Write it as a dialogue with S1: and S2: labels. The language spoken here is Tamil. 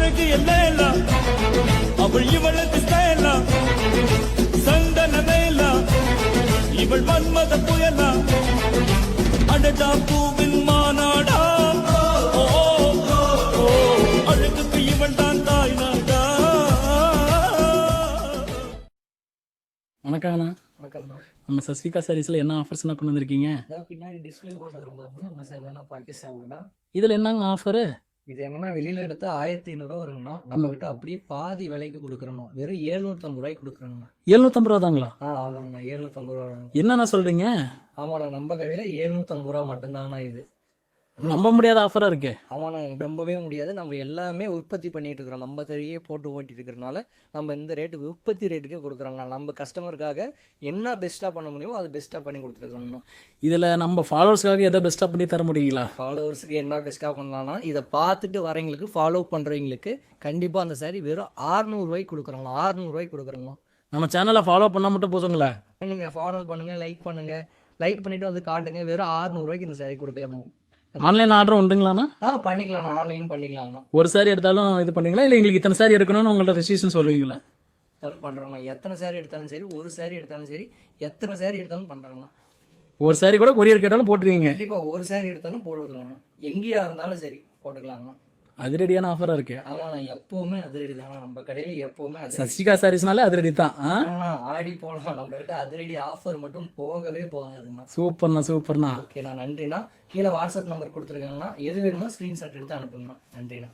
S1: அழகு எல்லேலா அவள் இவளுக்கு ஸ்டைலா சந்தன வேலா இவள் மன்மத புயலா அடடா பூவின் மாநாடா ஓ, ஓ, ஓ, அழகுக்கு இவள் தான் தாய் நாடா.
S2: வணக்கம்ண்ணா. நம்ம சஸ்விகா சாரீஸில் என்ன ஆஃபர்ஸ்லாம் கொண்டு வந்திருக்கீங்க?
S3: பின்னாடி டிஸ்பிளே போட்டு இருக்கும் பாகிஸ்தான்.
S2: இதில் என்னங்க ஆஃபரு?
S3: இது என்னன்னா வெளியில எடுத்து 1500 வருங்கண்ணா, நம்ம கிட்ட அப்படியே பாதி விலைக்கு கொடுக்குறோம். வெறும் 750 ரூபாய்க்கு கொடுக்குறோங்கண்ணா.
S2: 750 ரூபா தாங்களா?
S3: ஆமாங்கண்ணா, 750 ரூபா.
S2: என்னண்ணா சொல்கிறீங்க?
S3: ஆமாண்ணா, நம்ம கடையில் 750 ரூபா மட்டும்தாங்கண்ணா இது.
S2: நம்ப முடியாத ஆஃபராக இருக்கு.
S3: ஆமாண்ணா, நம்பவே முடியாது. நம்ம எல்லாமே உற்பத்தி பண்ணிட்டு இருக்கிறோம். நம்ம தறியே போட்டு ஓட்டிட்டு இருக்கிறனால நம்ம இந்த ரேட்டுக்கு உற்பத்தி ரேட்டுக்கே கொடுக்குறோங்கண்ணா. நம்ம கஸ்டமருக்காக என்ன பெஸ்ட்டாக பண்ண முடியுமோ அது பெஸ்ட்டாக பண்ணி கொடுத்துருக்கோங்கண்ணா.
S2: இதில் நம்ம ஃபாலோவர்ஸ்க்காக எதை பெஸ்ட்டாக பண்ணி தர முடியுங்களா?
S3: ஃபாலோவர்ஸுக்கு என்ன பெஸ்ட்டாக பண்ணலாம்னா, இதை பார்த்துட்டு வரவங்களுக்கு ஃபாலோ பண்ணுறவங்களுக்கு கண்டிப்பாக அந்த சாரி வெறும் 600 ரூபாய்க்கு கொடுக்குறோங்களா. 600 ரூபாய்க்கு கொடுக்குறோங்களா.
S2: நம்ம சேனலை ஃபாலோ பண்ணால் மட்டும் போதுங்களா?
S3: நீங்கள் ஃபாலோ பண்ணுங்கள், லைக் பண்ணுங்கள். லைக் பண்ணிவிட்டு வந்து காட்டுங்க. வெறும் 600 ரூபாய்க்கு இந்த சாரி கொடுப்பேன்.
S2: ஆன்லைன் ஆர்டர் உண்டுங்களாண்ணா?
S3: பண்ணிக்கலாம், ஆன்லைன் பண்ணிக்கலாம்ண்ணா.
S2: ஒரு சாரி எடுத்தாலும் இது பண்ணுவீங்களா, இல்லை எங்களுக்கு இத்தனை சாரி எடுக்கணும்னு உங்கள்ட்ட ரெஸ்ட்ரிக்ஷன் சொல்லுவீங்களா?
S3: பண்ணுறோம்ண்ணா. எத்தனை சாரி எடுத்தாலும் சரி, ஒரு சாரி எடுத்தாலும் சரி, எத்தனை சாரி எடுத்தாலும் பண்ணுறாங்கண்ணா.
S2: ஒரு சாரி கூட கொரியர் கேட்டாலும் போட்டுருவீங்க?
S3: கண்டிப்பாக ஒரு சாரி எடுத்தாலும் போட்டுக்கலாம்ண்ணா. எங்கேயா இருந்தாலும் சரி போட்டுக்கலாம்ண்ணா.
S2: அதிரடியான ஆஃபராக இருக்கு.
S3: ஆமாண்ணா, எப்போவுமே அதிரடி தானே நம்ம கடையில். எப்போவுமே
S2: சஸ்விகா சாரீஸ்னாலே அதிரடி தான்.
S3: ஆடி போகலாம். நம்ம கிட்ட அதிரடி ஆஃபர் மட்டும் போகவே போகாதுண்ணா.
S2: சூப்பர்ண்ணா, சூப்பர்ண்ணா.
S3: ஓகேண்ணா, நன்றிண்ணா. கீழே வாட்ஸ்அப் நம்பர் கொடுத்துருக்காங்கண்ணா. எது வேணுமோ ஸ்க்ரீன்ஷாட் எடுத்து அனுப்புங்கண்ணா. நன்றிண்ணா.